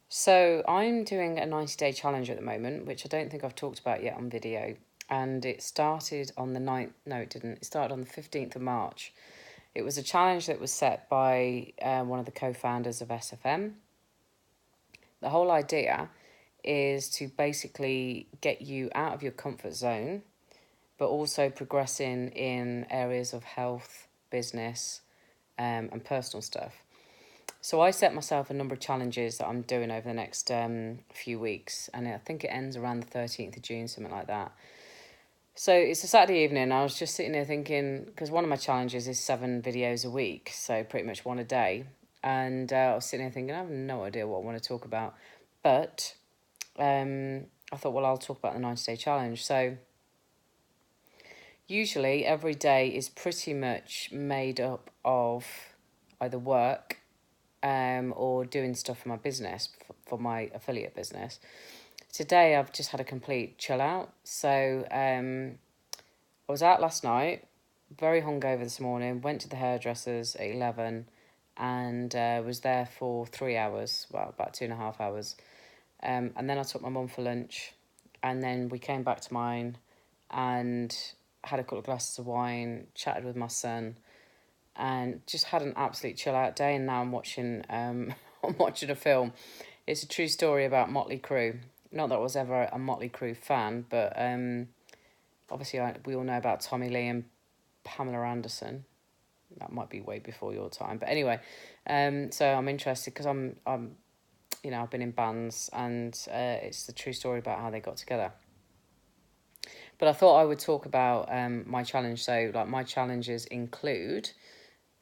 So I'm doing a 90-day challenge at the moment, which I don't think I've talked about yet on video. And it started on the 9th. No, it didn't. It started on the 15th of March. It was a challenge that was set by one of the co-founders of SFM. The whole idea is to basically get you out of your comfort zone, but also progressing in areas of health, business, and personal stuff. So I set myself a number of challenges that I'm doing over the next few weeks, and I think it ends around the 13th of June, something like that. So it's a Saturday evening. I was just sitting there thinking, because one of my challenges is 7 videos a week, so pretty much one a day. And I was sitting there thinking, I have no idea what I want to talk about. But I thought, well, I'll talk about the 90-day challenge. So usually every day is pretty much made up of either work or doing stuff for my business, for my affiliate business. Today, I've just had a complete chill out. So I was out last night, very hungover this morning, went to the hairdressers at 11 and was there for 3 hours, well, about 2.5 hours. And then I took my mum for lunch, and then we came back to mine and had a couple of glasses of wine, chatted with my son, and just had an absolute chill out day. And now I'm watching I'm watching a film. It's a true story about Motley Crue. Not that I was ever a Motley Crue fan, but obviously we all know about Tommy Lee and Pamela Anderson. That might be way before your time, but anyway, so I'm interested because I'm I've been in bands, and it's the true story about how they got together. But I thought I would talk about my challenge. So like my challenges include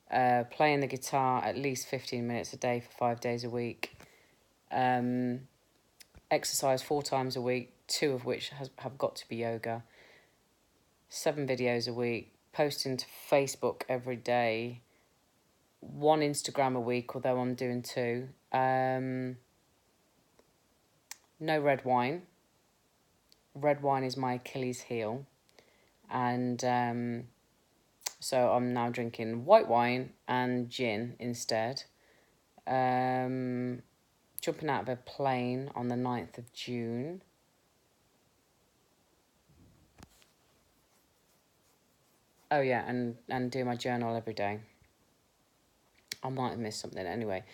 playing the guitar at least 15 minutes a day for 5 days a week, exercise 4 times a week, 2 of which have got to be yoga, 7 videos a week, posting to Facebook every day, 1 Instagram a week, although I'm doing 2, no red wine. Red wine is my Achilles heel, and so I'm now drinking white wine and gin instead. Jumping out of a plane on the 9th of June. Oh yeah, and do my journal every day. I might have missed something anyway.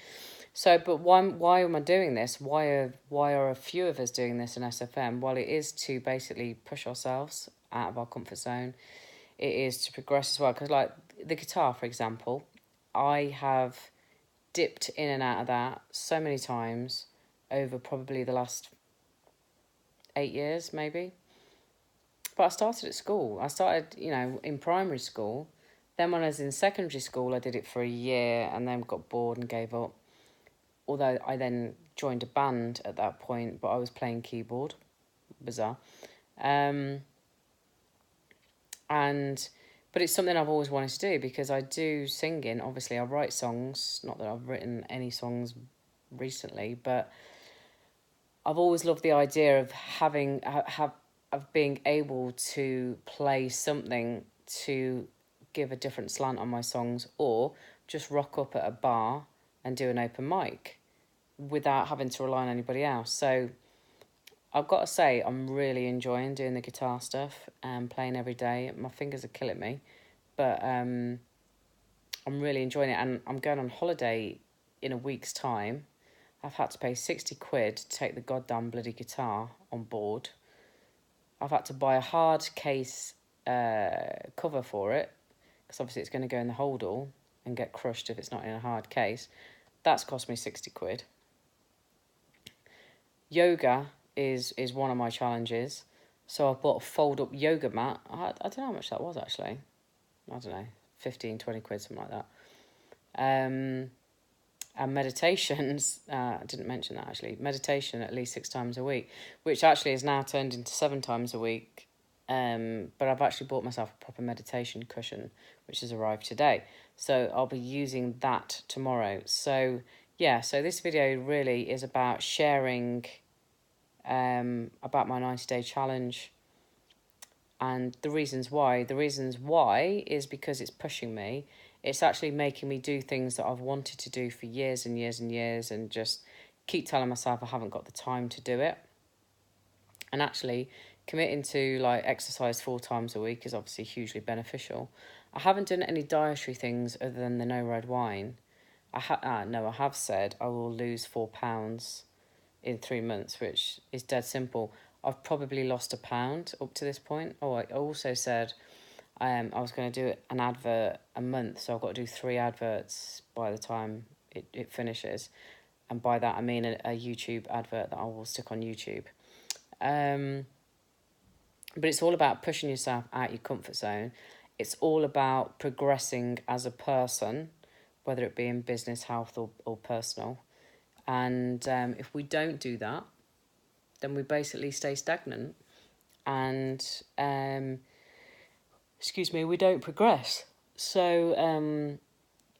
So, but why am I doing this? Why are a few of us doing this in SFM? Well, it is to basically push ourselves out of our comfort zone. It is to progress as well. Because like the guitar, for example, I have dipped in and out of that so many times over probably the last 8 years, maybe. But I started at school. I started, in primary school. Then when I was in secondary school, I did it for a year and then got bored and gave up. Although I then joined a band at that point, but I was playing keyboard. Bizarre. But it's something I've always wanted to do because I do singing. Obviously, I write songs. Not that I've written any songs recently, but I've always loved the idea of of being able to play something to give a different slant on my songs, or just rock up at a bar and do an open mic without having to rely on anybody else. So I've got to say, I'm really enjoying doing the guitar stuff and playing every day. My fingers are killing me, but I'm really enjoying it. And I'm going on holiday in a week's time. I've had to pay 60 quid to take the goddamn bloody guitar on board. I've had to buy a hard case cover for it, because obviously it's going to go in the holdall and get crushed if it's not in a hard case. That's cost me 60 quid. Yoga is one of my challenges. So I bought a fold-up yoga mat. I don't know how much that was, actually. I don't know, 15, 20 quid, something like that. And meditations, I didn't mention that, actually. Meditation at least 6 times a week, which actually is now turned into 7 times a week. But I've actually bought myself a proper meditation cushion, which has arrived today. So I'll be using that tomorrow. So, yeah, so this video really is about sharing about my 90-day challenge and the reasons why. The reasons why is because it's pushing me. It's actually making me do things that I've wanted to do for years and years and years, and just keep telling myself I haven't got the time to do it. And actually committing to like exercise 4 times a week is obviously hugely beneficial. I haven't done any dietary things other than the no red wine. I have said I will lose 4 pounds in 3 months, which is dead simple. I've probably lost £1 up to this point. Oh, I also said I was going to do an advert a month, so I've got to do 3 adverts by the time it finishes. And by that I mean a YouTube advert that I will stick on YouTube. But it's all about pushing yourself out your comfort zone. It's all about progressing as a person, whether it be in business, health, or personal. And if we don't do that, then we basically stay stagnant. And, we don't progress. So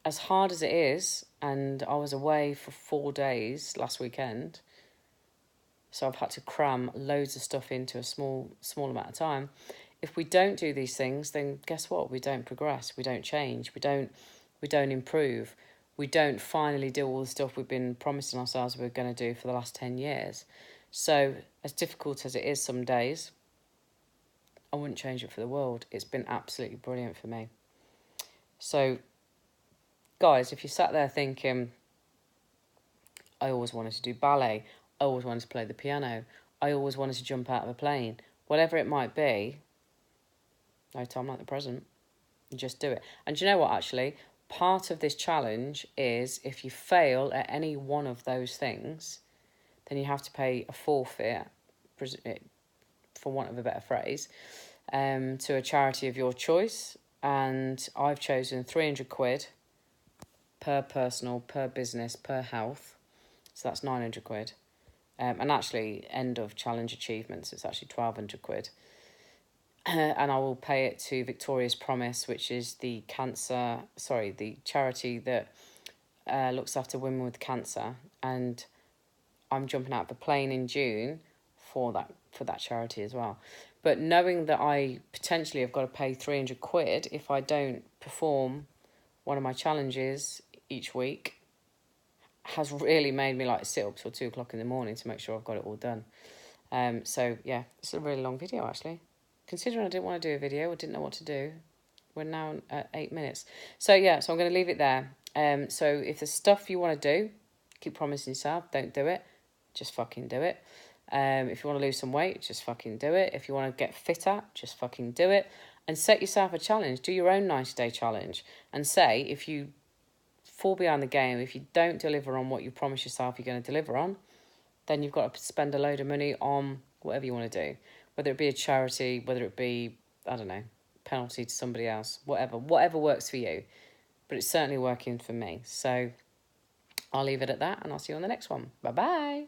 as hard as it is, and I was away for 4 days last weekend, so I've had to cram loads of stuff into a small amount of time. If we don't do these things, then guess what? We don't progress. We don't change. We don't improve. We don't finally do all the stuff we've been promising ourselves we're going to do for the last 10 years. So as difficult as it is some days, I wouldn't change it for the world. It's been absolutely brilliant for me. So, guys, if you sat there thinking, I always wanted to do ballet, I always wanted to play the piano, I always wanted to jump out of a plane, whatever it might be, no time like the present. You just do it. And do you know what, actually? Part of this challenge is if you fail at any one of those things, then you have to pay a forfeit, for want of a better phrase, to a charity of your choice. And I've chosen 300 quid per personal, per business, per health. So that's 900 quid. And actually, end of challenge achievements, it's actually 1,200 quid. And I will pay it to Victoria's Promise, which is the charity that looks after women with cancer. And I'm jumping out of a plane in June for that charity as well. But knowing that I potentially have got to pay 300 quid if I don't perform one of my challenges each week has really made me like sit up till 2 o'clock in the morning to make sure I've got it all done. So yeah, it's a really long video actually. Considering I didn't want to do a video or didn't know what to do, we're now at 8 minutes. So yeah, so I'm going to leave it there. So if there's stuff you want to do, keep promising yourself, don't do it. Just fucking do it. If you want to lose some weight, just fucking do it. If you want to get fitter, just fucking do it. And set yourself a challenge. Do your own 90-day challenge. And say, if you fall behind the game, if you don't deliver on what you promise yourself you're going to deliver on, then you've got to spend a load of money on whatever you want to do. Whether it be a charity, whether it be, I don't know, penalty to somebody else, whatever works for you. But it's certainly working for me. So I'll leave it at that and I'll see you on the next one. Bye-bye.